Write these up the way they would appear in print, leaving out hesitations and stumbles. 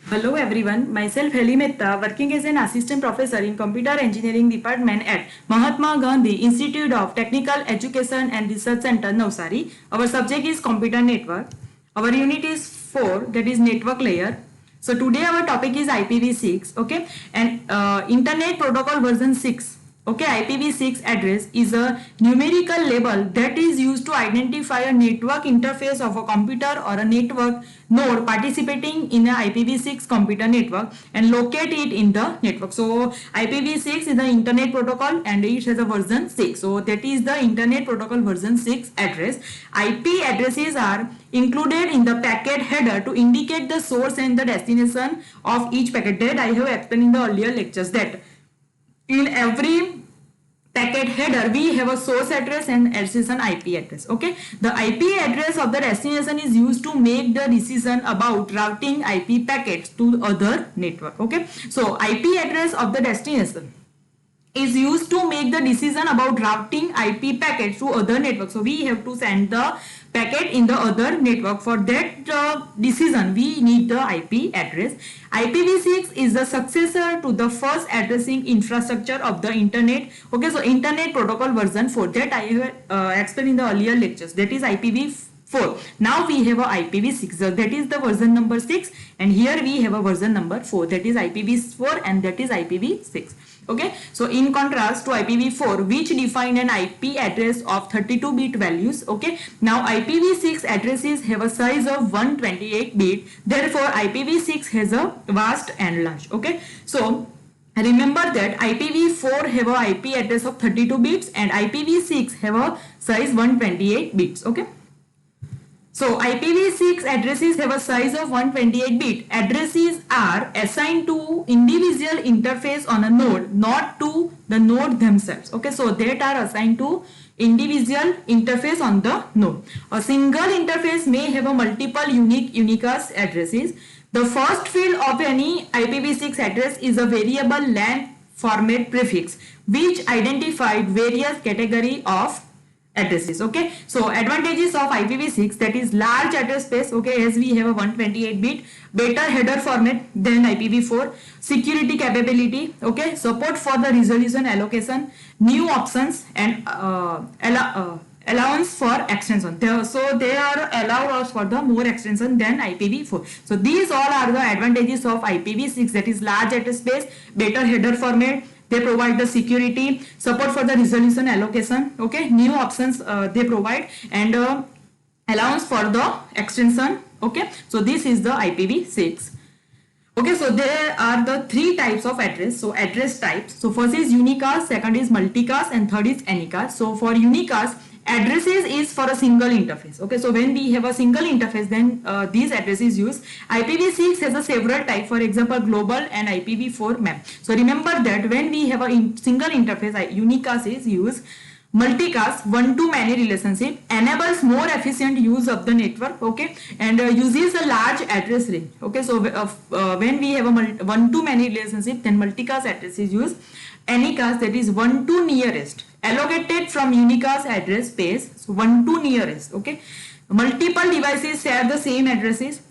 Hello everyone, myself Heli Mehta, working as an assistant professor in computer engineering department at Mahatma Gandhi Institute of Technical Education and Research Center, Navsari. Our subject is computer network. Our unit is 4, that is network layer. So today our topic is IPv6, okay, and Internet Protocol version 6. Okay, IPv6 address is a numerical label that is used to identify a network interface of a computer or a network node participating in a IPv6 computer network and locate it in the network. So IPv6 is the Internet Protocol and it has a version 6. So that is the Internet Protocol version 6 address. IP addresses are included in the packet header to indicate the source and the destination of each packet. That I have explained in the earlier lectures, that in every packet header we have a source address and destination IP address. Okay, the IP address of the destination is used to make the decision about routing IP packets to other network. Okay, so IP address of the destination is used to make the decision about routing IP packets to other networks. So we have to send the packet in the other network. For that decision we need the IP address. IPv6 is the successor to the first addressing infrastructure of the internet. Okay, so Internet Protocol version 4, that I have explained in the earlier lectures, that is IPv4. Now we have a IPv6, so that is the version number 6, and here we have a version number 4, that is IPv4 and that is IPv6. Okay, so in contrast to IPv4, which define an IP address of 32-bit values. Okay, now IPv6 addresses have a size of 128-bit, therefore IPv6 has a vast and large. Okay, so remember that IPv4 have a IP address of 32 bits and IPv6 have a size 128 bits. Okay, so IPv6 addresses have a size of 128 bit. Addresses are assigned to individual interface on a node, not to the node themselves. Okay, so that are assigned to individual interface on the node. A single interface may have a multiple unique unicast addresses. The first field of any IPv6 address is a variable length format prefix, which identified various category of addresses. Okay, so advantages of IPv6, that is large address space. Okay, as we have a 128 bit, better header format than IPv4, security capability. Okay, support for the resolution allocation, new options, and allowance for extension. So they are allowed us for the more extension than IPv4. So these all are the advantages of IPv6, that is large address space, better header format, they provide the security, support for the resolution allocation. Okay, new options they provide, and allowance for the extension. Okay, so this is the IPv6. Okay, so there are the three types of address. So address types, so first is unicast, second is multicast, and third is anycast. So for unicast, addresses is for a single interface. Okay, so when we have a single interface, then these addresses use. IPv6 has a several type, for example global and IPv4 map. So remember that when we have a single interface, unicast is used. Multicast, one-to-many relationship, enables more efficient use of the network. Okay, and uses a large address range. Okay, so when we have a one-to-many relationship, then multicast address is used. Anycast, that is one to nearest, allocated from unicast address space, so one to nearest. Okay, multiple devices share the same addresses.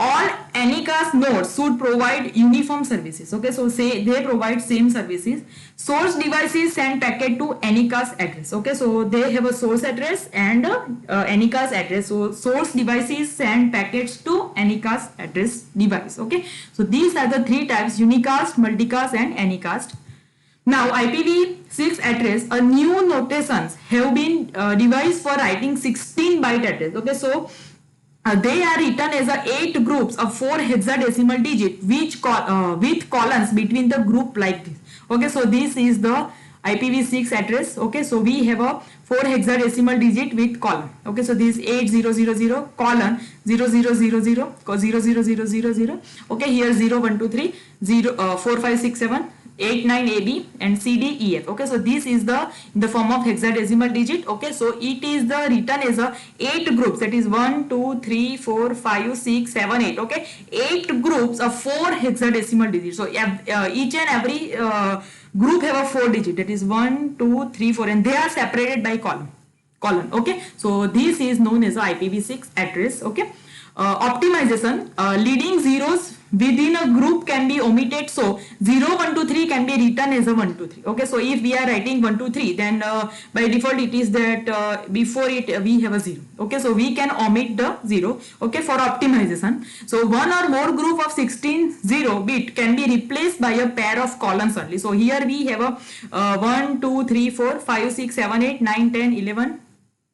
All Anycast nodes should provide uniform services. Okay, so say they provide same services. Source devices send packet to Anycast address. Okay, so they have a source address and Anycast address. So source devices send packets to Anycast address device. Okay, so these are the three types: unicast, multicast, and Anycast. Now IPv6 address, a new notations have been devised for writing 16-byte address. Okay, so they are written as 8 groups of 4 hexadecimal digit, which with columns between the group like this. Okay, so this is the IPv6 address. Okay, so we have a 4 hexadecimal digit with column. Okay, so this 8000 colon 0000 00000. Okay, here 0123 4567 89AB and CDEF. Okay, so this is the in the form of hexadecimal digit. Okay, so it is the written as a 8 groups, that is 1 2 3 4 5 6 7 8. Okay, 8 groups of 4 hexadecimal digits. So each and every group have a 4 digit, that is 1 2 3 4, and they are separated by column. Okay, so this is known as a IPv6 address. Okay, optimization, leading zeros within a group can be omitted, so 0 1 2 3 can be written as a 1 2 3. Okay, so if we are writing 1 2 3, then by default it is that before it we have a 0. Okay, so we can omit the 0. Okay, for optimization, so one or more group of 16 0 bit can be replaced by a pair of columns only. So here we have a 1 2 3 4 5 6 7 8 9 10 11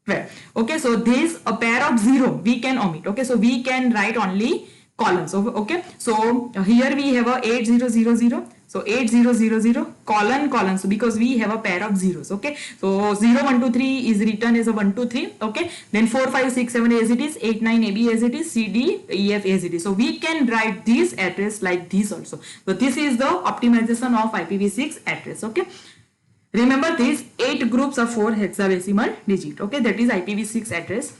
12. Okay, so this a pair of 0 we can omit. Okay, so we can write only columns. Okay, so here we have a 8000, so 8000 colon, so because we have a pair of zeros. Okay, so 0 1 2 3 is written as a 1 2 3. Okay, then 4 5 6 7 as it is, 8 9 AB as it is, C D E F as it is. So we can write this address like this also. So this is the optimization of IPv6 address. Okay, remember these 8 groups of 4 hexadecimal digit. Okay, that is IPv6 address.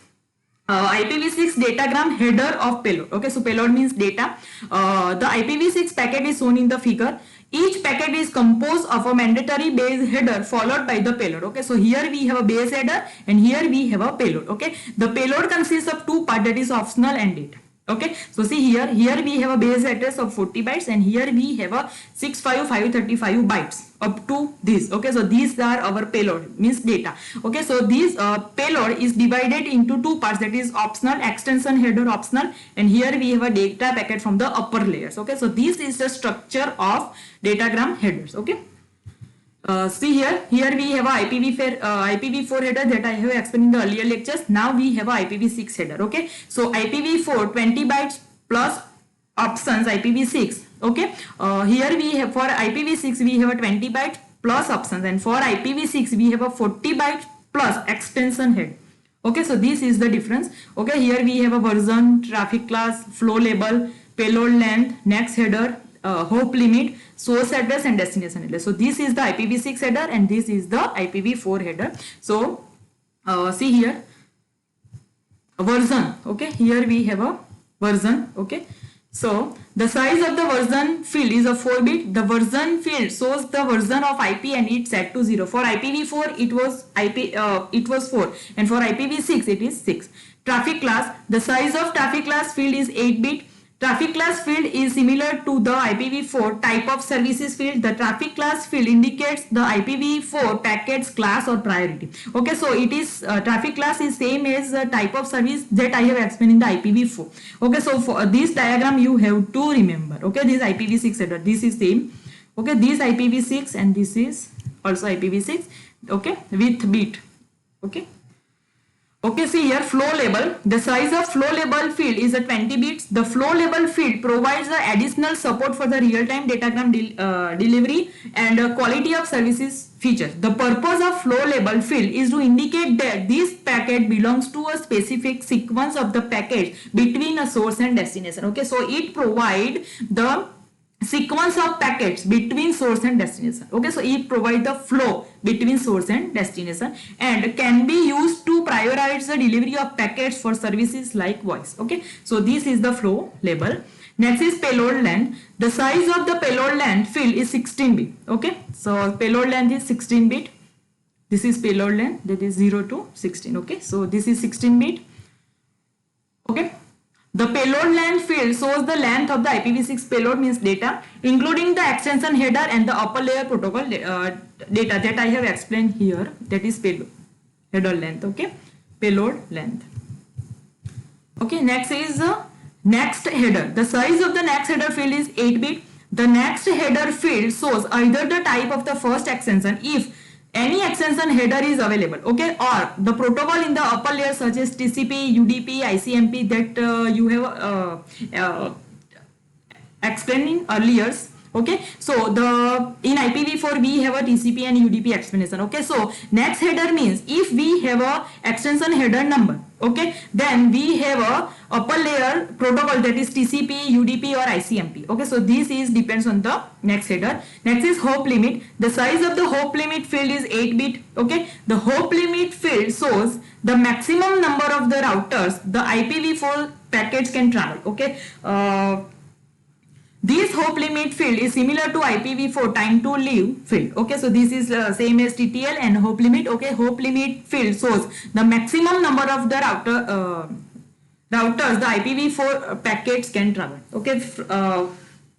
IPv6 datagram header of payload. Okay, so payload means data. The IPv6 packet is shown in the figure. Each packet is composed of a mandatory base header followed by the payload. Okay, so here we have a base header and here we have a payload. Okay, the payload consists of two parts, that is optional and data. Okay, so see here we have a base address of 40 bytes and here we have a 65535 bytes up to this. Okay, so these are our payload, means data. Okay, so this payload is divided into two parts, that is optional, extension header optional, and here we have a data packet from the upper layers. Okay, so this is the structure of datagram headers. Okay, see here we have a IPv4 header that I have explained in the earlier lectures. Now we have a IPv6 header. Okay, so IPv4 20 bytes plus options IPv6. Okay, here we have for IPv6 we have a 20 bytes plus options, and for IPv6 we have a 40 bytes plus extension head. Okay, so this is the difference. Okay, here we have a version, traffic class, flow label, payload length, next header, hop limit, source address and destination address. So this is the IPv6 header and this is the IPv4 header. So see here version. Okay, here we have a version. Okay, so the size of the version field is a 4-bit. The version field shows the version of IP and it's set to 0. For IPv4 it was 4 and for IPv6 it is 6. Traffic class, the size of traffic class field is 8-bit. Traffic class field is similar to the IPv4 type of services field. The traffic class field indicates the IPv4 packet's class or priority. Okay, so it is traffic class is same as the type of service that I have explained in the IPv4. Okay, so for this diagram you have to remember. Okay, this IPv6 header, this is same. Okay, this IPv6 and this is also IPv6. Okay, with bit. Okay. Okay, see here flow label. The size of flow label field is a 20 bits. The flow label field provides the additional support for the real-time datagram delivery and quality of services feature. The purpose of flow label field is to indicate that this packet belongs to a specific sequence of the packets between a source and destination. Okay, so it provides the sequence of packets between source and destination. Okay, so it provides the flow between source and destination and can be used to prioritize the delivery of packets for services like voice. Okay, so this is the flow label. Next is payload length. The size of the payload length field is 16-bit. Okay, so payload length is 16-bit. This is payload length, that is 0 to 16. Okay, so this is 16-bit. Okay, the payload length field shows the length of the IPv6 payload, means data, including the extension header and the upper layer protocol data that I have explained here. That is payload header length. Okay, payload length. Okay, next is next header. The size of the next header field is 8-bit. The next header field shows either the type of the first extension, if any extension header is available, okay, or the protocol in the upper layer such as TCP, UDP, ICMP that you have explained in earlier. Okay, so the in IPv4 we have a TCP and UDP explanation. Okay, so next header means if we have a extension header number, okay, then we have a upper layer protocol that is TCP, UDP or ICMP. Okay, so this is depends on the next header. Next is hop limit. The size of the hop limit field is 8-bit. Okay, the hop limit field shows the maximum number of the routers the IPv4 packets can travel. Okay, this hop limit field is similar to IPv4 time to live field. Okay, so this is same as TTL and hop limit. Okay, hop limit field shows the maximum number of the routers, the IPv4 packets can travel. Okay,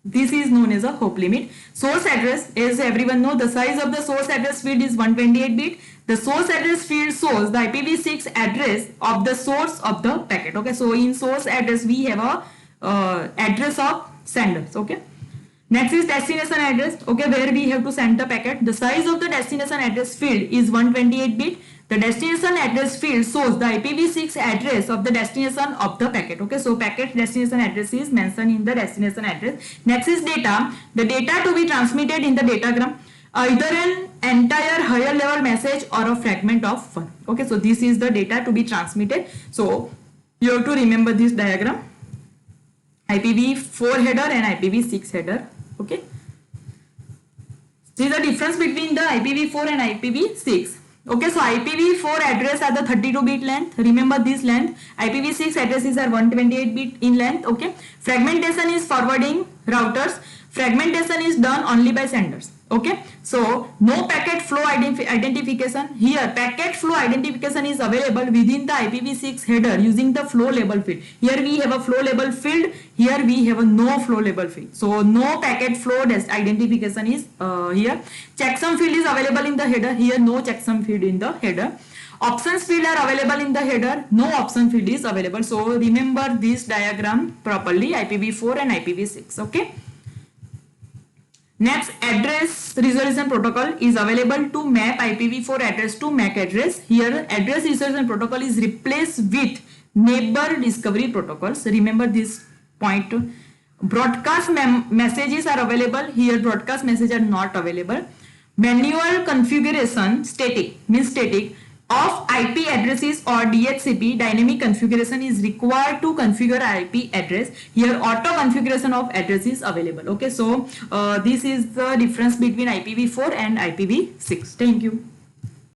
this is known as a hop limit. Source address, as everyone know, the size of the source address field is 128 bit. The source address field shows the IPv6 address of the source of the packet. Okay, so in source address we have a address of senders. Okay. Next is destination address, okay, where we have to send the packet. The size of the destination address field is 128 bit. The destination address field shows the IPv6 address of the destination of the packet. Okay, so packet destination address is mentioned in the destination address. Next is data. The data to be transmitted in the datagram, either an entire higher level message or a fragment of one. Okay, so this is the data to be transmitted. So you have to remember this diagram. IPv4 header and IPv6 header. Okay, this is the difference between the IPv4 and IPv6. Okay, so IPv4 address are the 32 bit length. Remember this length. IPv6 addresses are 128 bit in length. Okay, fragmentation is forwarding routers. Fragmentation is done only by senders. Okay, so no packet flow identification. Here packet flow identification is available within the IPv6 header using the flow label field. Here we have a flow label field. Here we have a no flow label field. So no packet flow identification is here. Checksum field is available in the header. Here no checksum field in the header. Options field are available in the header. No option field is available. So remember this diagram properly. IPv4 and IPv6. Okay. Next, address resolution protocol is available to map IPv4 address to MAC address. Here, address resolution protocol is replaced with neighbor discovery protocols. Remember this point. Broadcast messages are available. Here, broadcast messages are not available. Manual configuration, static, means static, of IP addresses or DHCP, dynamic configuration is required to configure IP address. Here auto configuration of address is available. Okay, so this is the difference between IPv4 and IPv6. Thank you.